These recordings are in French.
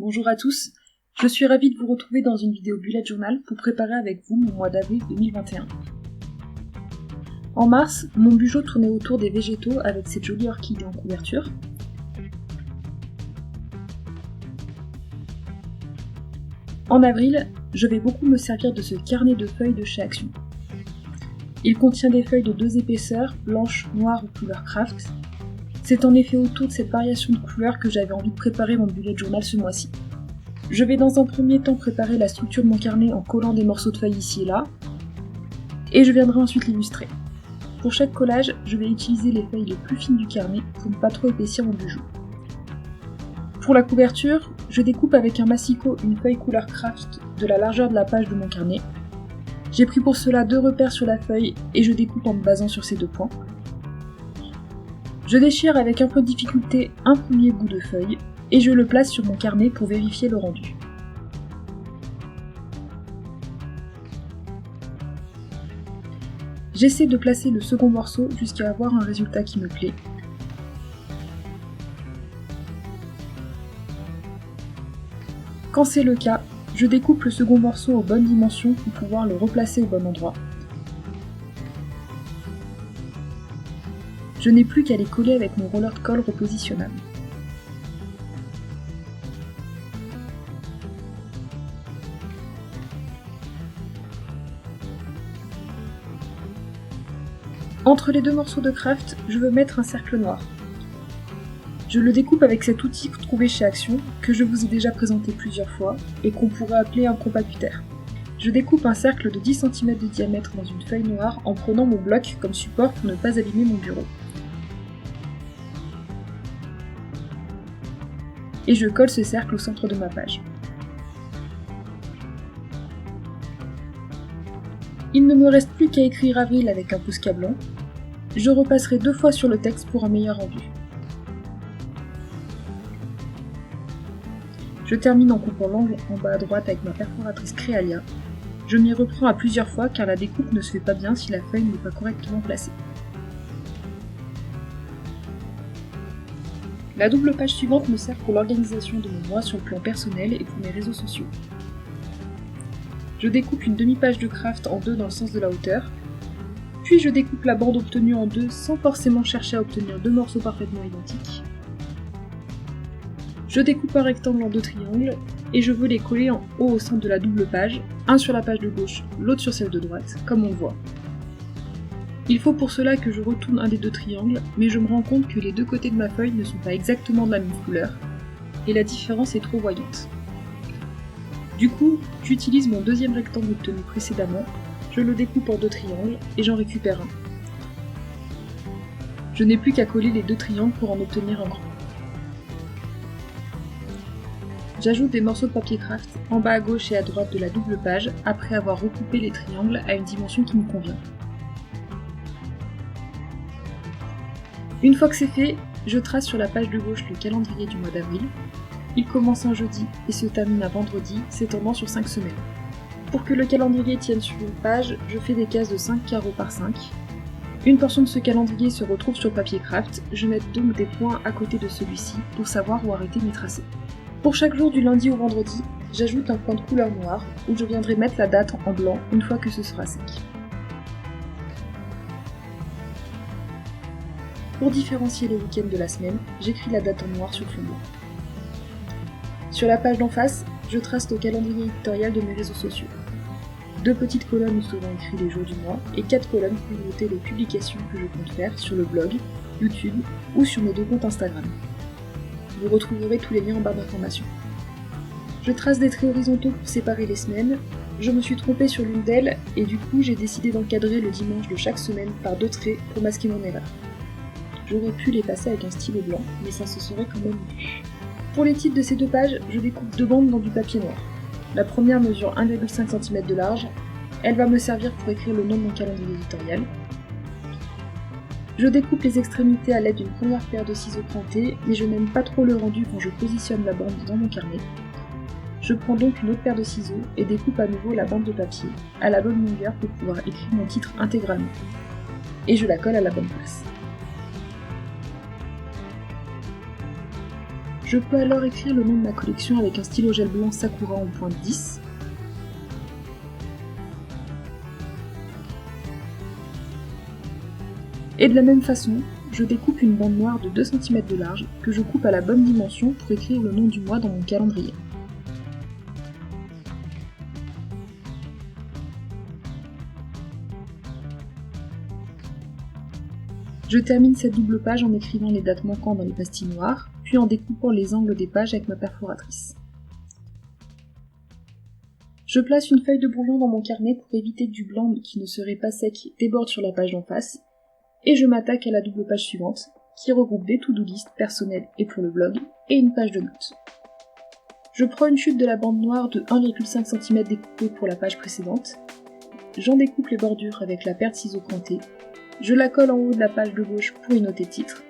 Bonjour à tous, je suis ravie de vous retrouver dans une vidéo bullet journal pour préparer avec vous mon mois d'avril 2021. En mars, mon bugeot tournait autour des végétaux avec cette jolie orchidée en couverture. En avril, je vais beaucoup me servir de ce carnet de feuilles de chez Action. Il contient des feuilles de 2 épaisseurs, blanches, noires ou couleur craft. C'est en effet autour de cette variation de couleurs que j'avais envie de préparer mon bullet journal ce mois-ci. Je vais dans un premier temps préparer la structure de mon carnet en collant des morceaux de feuilles ici et là, et je viendrai ensuite l'illustrer. Pour chaque collage, je vais utiliser les feuilles les plus fines du carnet pour ne pas trop épaissir mon bijou. Pour la couverture, je découpe avec un massicot une feuille couleur craft de la largeur de la page de mon carnet. J'ai pris pour cela 2 repères sur la feuille et je découpe en me basant sur ces 2 points. Je déchire avec un peu de difficulté un premier bout de feuille et je le place sur mon carnet pour vérifier le rendu. J'essaie de placer le second morceau jusqu'à avoir un résultat qui me plaît. Quand c'est le cas, je découpe le second morceau aux bonnes dimensions pour pouvoir le replacer au bon endroit. Je n'ai plus qu'à les coller avec mon roller de colle repositionnable. Entre les 2 morceaux de craft, je veux mettre un cercle noir. Je le découpe avec cet outil trouvé chez Action, que je vous ai déjà présenté plusieurs fois, et qu'on pourrait appeler un compacutaire. Je découpe un cercle de 10 cm de diamètre dans une feuille noire en prenant mon bloc comme support pour ne pas abîmer mon bureau. Et je colle ce cercle au centre de ma page. Il ne me reste plus qu'à écrire avril avec un Posca blanc. Je repasserai 2 fois sur le texte pour un meilleur rendu. Je termine en coupant l'angle en bas à droite avec ma perforatrice Créalia. Je m'y reprends à plusieurs fois car la découpe ne se fait pas bien si la feuille n'est pas correctement placée. La double page suivante me sert pour l'organisation de mon mois sur le plan personnel et pour mes réseaux sociaux. Je découpe une demi-page de craft en 2 dans le sens de la hauteur, puis je découpe la bande obtenue en 2 sans forcément chercher à obtenir 2 morceaux parfaitement identiques. Je découpe un rectangle en 2 triangles et je veux les coller en haut au centre de la double page, un sur la page de gauche, l'autre sur celle de droite, comme on le voit. Il faut pour cela que je retourne un des 2 triangles, mais je me rends compte que les 2 côtés de ma feuille ne sont pas exactement de la même couleur, et la différence est trop voyante. Du coup, j'utilise mon 2e rectangle obtenu précédemment, je le découpe en 2 triangles, et j'en récupère un. Je n'ai plus qu'à coller les 2 triangles pour en obtenir un grand. J'ajoute des morceaux de papier craft en bas à gauche et à droite de la double page, après avoir recoupé les triangles à une dimension qui me convient. Une fois que c'est fait, je trace sur la page de gauche le calendrier du mois d'avril. Il commence un jeudi et se termine un vendredi, s'étendant sur 5 semaines. Pour que le calendrier tienne sur une page, je fais des cases de 5 carreaux par 5. Une portion de ce calendrier se retrouve sur le papier craft, je mets donc des points à côté de celui-ci pour savoir où arrêter mes tracés. Pour chaque jour du lundi au vendredi, j'ajoute un point de couleur noire où je viendrai mettre la date en blanc une fois que ce sera sec. Pour différencier les week-ends de la semaine, j'écris la date en noir sur fond blanc. Sur la page d'en face, je trace le calendrier éditorial de mes réseaux sociaux. 2 petites colonnes où seront écrits les jours du mois et 4 colonnes pour noter les publications que je compte faire sur le blog, YouTube ou sur mes 2 comptes Instagram. Vous retrouverez tous les liens en barre d'informations. Je trace des traits horizontaux pour séparer les semaines. Je me suis trompée sur l'une d'elles et du coup j'ai décidé d'encadrer le dimanche de chaque semaine par 2 traits pour masquer mon erreur. J'aurais pu les passer avec un stylo blanc, mais ça se serait quand même vu. Pour les titres de ces 2 pages, je découpe 2 bandes dans du papier noir. La première mesure 1,5 cm de large, elle va me servir pour écrire le nom de mon calendrier éditorial. Je découpe les extrémités à l'aide d'une première paire de ciseaux pointés, mais je n'aime pas trop le rendu quand je positionne la bande dans mon carnet. Je prends donc une autre paire de ciseaux et découpe à nouveau la bande de papier, à la bonne longueur pour pouvoir écrire mon titre intégralement. Et je la colle à la bonne place. Je peux alors écrire le nom de ma collection avec un stylo gel blanc Sakura en pointe 10. Et de la même façon, je découpe une bande noire de 2 cm de large que je coupe à la bonne dimension pour écrire le nom du mois dans mon calendrier. Je termine cette double page en écrivant les dates manquantes dans les pastilles noires, puis en découpant les angles des pages avec ma perforatrice. Je place une feuille de brouillon dans mon carnet pour éviter que du blanc qui ne serait pas sec déborde sur la page d'en face, et je m'attaque à la double page suivante, qui regroupe des to-do list personnels et pour le blog, et une page de notes. Je prends une chute de la bande noire de 1,5 cm découpée pour la page précédente, j'en découpe les bordures avec la paire de ciseaux crantée, je la colle en haut de la page de gauche pour y noter titre,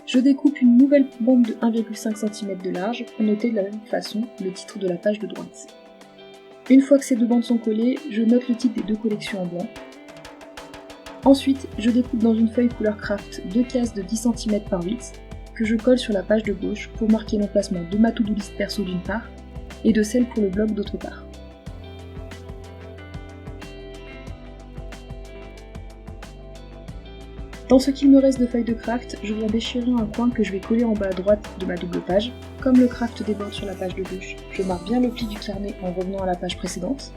je découpe une nouvelle bande de 1,5 cm de large pour noter de la même façon le titre de la page de droite. Une fois que ces deux bandes sont collées, je note le titre des 2 collections en blanc. Ensuite, je découpe dans une feuille couleur craft 2 cases de 10 cm par 8 que je colle sur la page de gauche pour marquer l'emplacement de ma to-do list perso d'une part et de celle pour le blog d'autre part. Dans ce qu'il me reste de feuilles de craft, je viens déchirer un coin que je vais coller en bas à droite de ma double page. Comme le craft déborde sur la page de gauche, je marque bien le pli du carnet en revenant à la page précédente.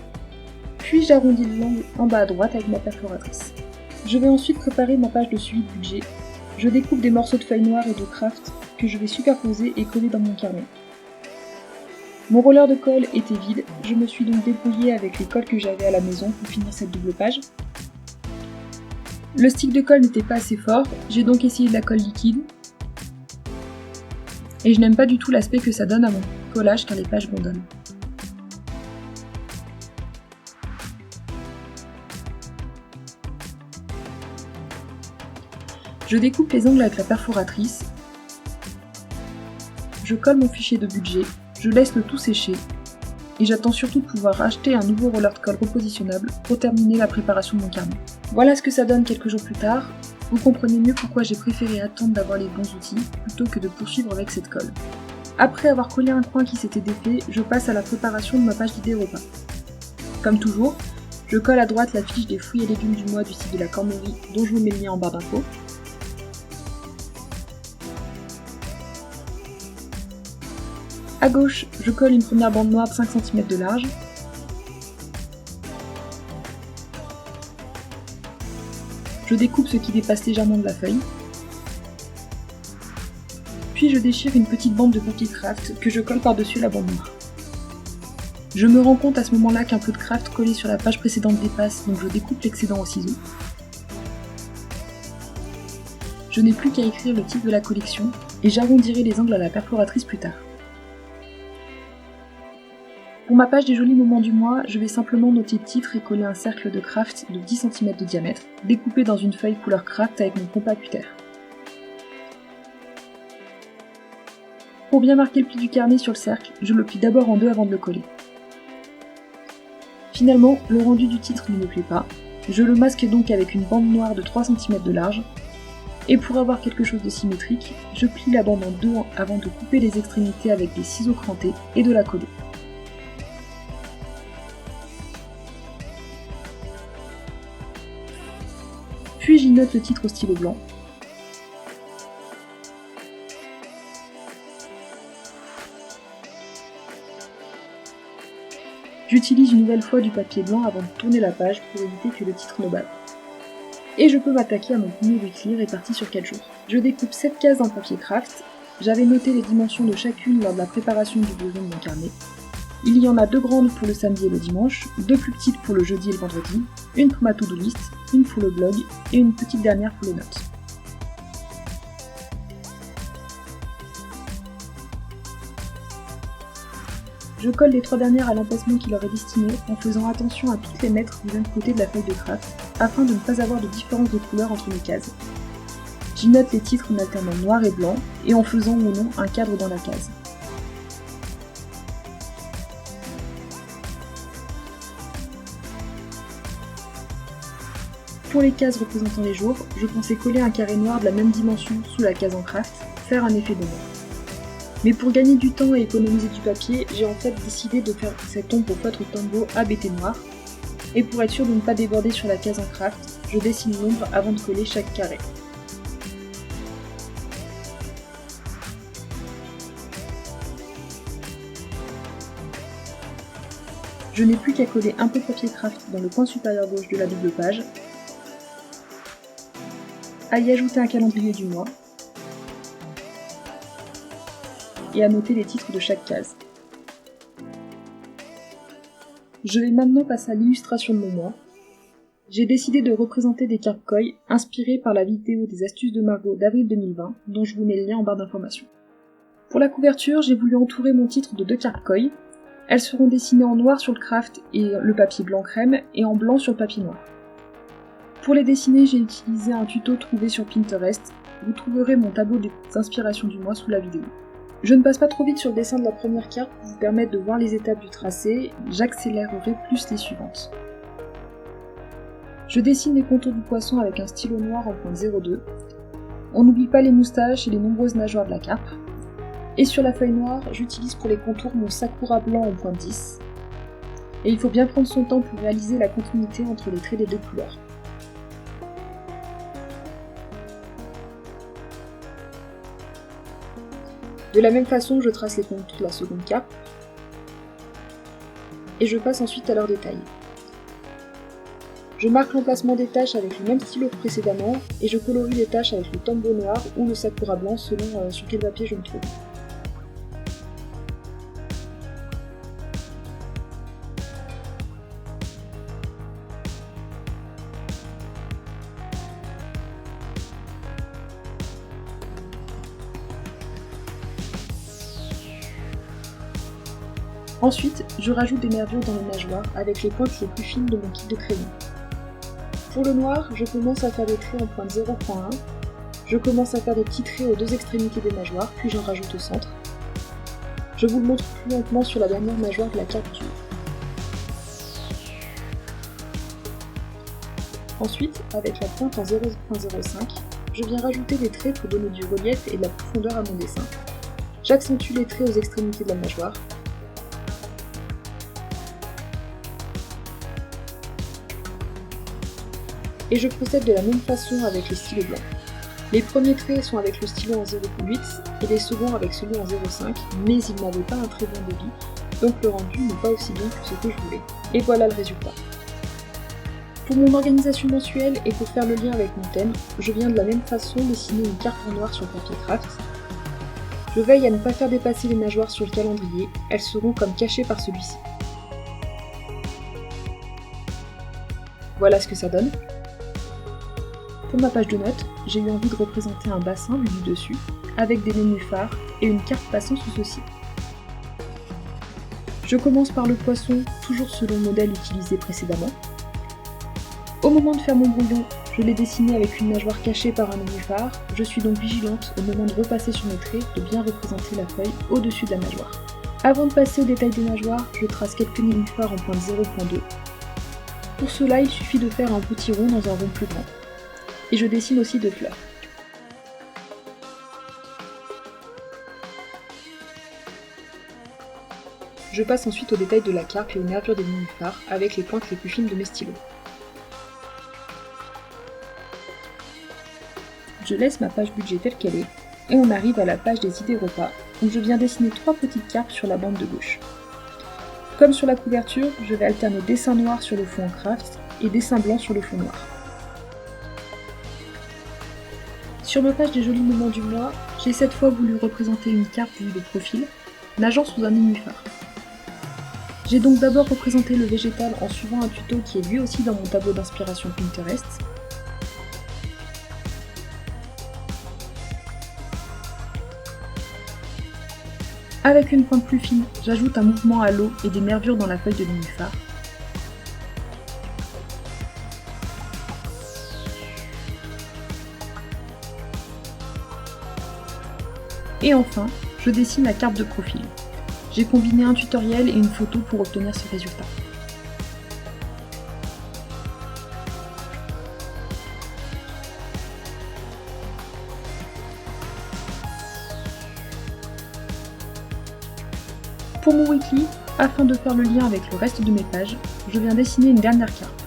Puis j'arrondis l'angle en bas à droite avec ma perforatrice. Je vais ensuite préparer ma page de suivi de budget. Je découpe des morceaux de feuilles noires et de craft que je vais superposer et coller dans mon carnet. Mon roller de colle était vide, je me suis donc débrouillée avec les colles que j'avais à la maison pour finir cette double page. Le stick de colle n'était pas assez fort, j'ai donc essayé de la colle liquide. Et je n'aime pas du tout l'aspect que ça donne à mon collage car les pages gondonnent. Je découpe les angles avec la perforatrice. Je colle mon fichier de budget, je laisse le tout sécher. Et j'attends surtout de pouvoir acheter un nouveau roller de colle repositionnable pour terminer la préparation de mon carnet. Voilà ce que ça donne quelques jours plus tard. Vous comprenez mieux pourquoi j'ai préféré attendre d'avoir les bons outils plutôt que de poursuivre avec cette colle. Après avoir collé un coin qui s'était défait, je passe à la préparation de ma page d'idées repas. Comme toujours, je colle à droite la fiche des fruits et légumes du mois du site de la Cornerie dont je vous mets le lien en barre d'infos. À gauche, je colle une première bande noire de 5 cm de large. Je découpe ce qui dépasse légèrement de la feuille. Puis je déchire une petite bande de papier craft que je colle par-dessus la bande noire. Je me rends compte à ce moment-là qu'un peu de craft collé sur la page précédente dépasse, donc je découpe l'excédent au ciseau. Je n'ai plus qu'à écrire le titre de la collection et j'arrondirai les angles à la perforatrice plus tard. Pour ma page des jolis moments du mois, je vais simplement noter le titre et coller un cercle de craft de 10 cm de diamètre, découpé dans une feuille couleur craft avec mon compas cutter. Pour bien marquer le pli du carnet sur le cercle, je le plie d'abord en deux avant de le coller. Finalement, le rendu du titre ne me plaît pas, je le masque donc avec une bande noire de 3 cm de large, et pour avoir quelque chose de symétrique, je plie la bande en deux avant de couper les extrémités avec des ciseaux crantés et de la coller. Puis j'y note le titre au stylo blanc. J'utilise une nouvelle fois du papier blanc avant de tourner la page pour éviter que le titre ne batte. Et je peux m'attaquer à mon premier weekly réparti sur 4 jours. Je découpe 7 cases en papier craft. J'avais noté les dimensions de chacune lors de la préparation du besoin de mon carnet. Il y en a 2 grandes pour le samedi et le dimanche, 2 plus petites pour le jeudi et le vendredi, une pour ma to-do list, une pour le blog et une petite dernière pour les notes. Je colle les 3 dernières à l'emplacement qui leur est destiné en faisant attention à toutes les mettre du même côté de la feuille de craft afin de ne pas avoir de différence de couleur entre les cases. J'y note les titres en alternant noir et blanc et en faisant mon nom un cadre dans la case. Pour les cases représentant les jours, je pensais coller un carré noir de la même dimension sous la case en craft, faire un effet d'ombre. Mais pour gagner du temps et économiser du papier, j'ai en fait décidé de faire cette ombre au feutre Tombow ABT noir. Et pour être sûr de ne pas déborder sur la case en craft, je dessine l'ombre avant de coller chaque carré. Je n'ai plus qu'à coller un peu de papier craft dans le coin supérieur gauche de la double page, à y ajouter un calendrier du mois, et à noter les titres de chaque case. Je vais maintenant passer à l'illustration de mon mois. J'ai décidé de représenter des cartes koi inspirées par la vidéo des astuces de Margot d'avril 2020, dont je vous mets le lien en barre d'informations. Pour la couverture, j'ai voulu entourer mon titre de 2 cartes koi. Elles seront dessinées en noir sur le craft et le papier blanc crème, et en blanc sur le papier noir. Pour les dessiner, j'ai utilisé un tuto trouvé sur Pinterest. Vous trouverez mon tableau des inspirations du mois sous la vidéo. Je ne passe pas trop vite sur le dessin de la première carte pour vous permettre de voir les étapes du tracé, j'accélérerai plus les suivantes. Je dessine les contours du poisson avec un stylo noir en pointe 02. On n'oublie pas les moustaches et les nombreuses nageoires de la carpe. Et sur la feuille noire, j'utilise pour les contours mon sakura blanc en pointe 10. Et il faut bien prendre son temps pour réaliser la continuité entre les traits des 2 couleurs. De la même façon, je trace les contours de la seconde carpe, et je passe ensuite à leur détail. Je marque l'emplacement des taches avec le même stylo que précédemment, et je colorie les taches avec le Tombow noir ou le sakura blanc selon sur quel papier je me trouve. Ensuite, je rajoute des nervures dans les nageoires avec les pointes les plus fines de mon kit de crayon. Pour le noir, je commence à faire des traits en pointe 0.1, je commence à faire des petits traits aux 2 extrémités des nageoires, puis j'en rajoute au centre. Je vous le montre plus lentement sur la dernière nageoire de la carte du haut. Ensuite, avec la pointe en 0.05, je viens rajouter des traits pour donner du relief et de la profondeur à mon dessin. J'accentue les traits aux extrémités de la nageoire. Et je procède de la même façon avec le stylo blanc. Les premiers traits sont avec le stylo en 0.8 et les seconds avec celui en 0.5, mais ils n'avaient pas un très bon débit, donc le rendu n'est pas aussi bien que ce que je voulais. Et voilà le résultat. Pour mon organisation mensuelle et pour faire le lien avec mon thème, je viens de la même façon dessiner une carte en noir sur le papier craft. Je veille à ne pas faire dépasser les nageoires sur le calendrier, elles seront comme cachées par celui-ci. Voilà ce que ça donne. Pour ma page de notes, j'ai eu envie de représenter un bassin vu du dessus, avec des nénuphars et une carte passant sous ceci. Je commence par le poisson, toujours selon le modèle utilisé précédemment. Au moment de faire mon brouillon, je l'ai dessiné avec une nageoire cachée par un nénuphar, je suis donc vigilante au moment de repasser sur mes traits de bien représenter la feuille au-dessus de la nageoire. Avant de passer au détail des nageoires, je trace quelques nénuphars en pointe 0.2. Pour cela, il suffit de faire un petit rond dans un rond plus grand. Et je dessine aussi 2 fleurs. Je passe ensuite au détail de la carpe et aux nervures des nénuphars avec les pointes les plus fines de mes stylos. Je laisse ma page budget telle qu'elle est, et on arrive à la page des idées repas, où je viens dessiner 3 petites carpes sur la bande de gauche. Comme sur la couverture, je vais alterner dessin noir sur le fond en craft et dessin blanc sur le fond noir. Sur ma page des jolis moments du mois, j'ai cette fois voulu représenter une carpe vue de profil, nageant sous un nénuphar. J'ai donc d'abord représenté le végétal en suivant un tuto qui est lui aussi dans mon tableau d'inspiration Pinterest. Avec une pointe plus fine, j'ajoute un mouvement à l'eau et des nervures dans la feuille de nénuphar. Et enfin, je dessine la carpe de profil. J'ai combiné un tutoriel et une photo pour obtenir ce résultat. Pour mon weekly, afin de faire le lien avec le reste de mes pages, je viens dessiner une dernière carte.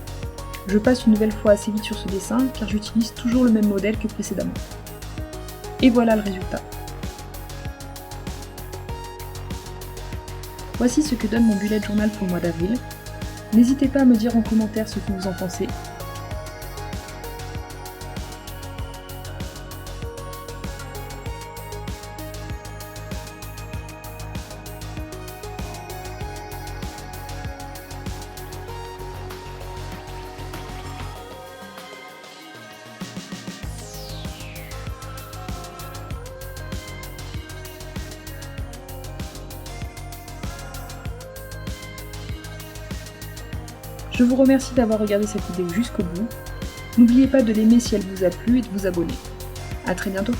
Je passe une nouvelle fois assez vite sur ce dessin car j'utilise toujours le même modèle que précédemment. Et voilà le résultat. Voici ce que donne mon bullet journal pour le mois d'avril. N'hésitez pas à me dire en commentaire ce que vous en pensez. Je vous remercie d'avoir regardé cette vidéo jusqu'au bout. N'oubliez pas de l'aimer si elle vous a plu et de vous abonner. A très bientôt.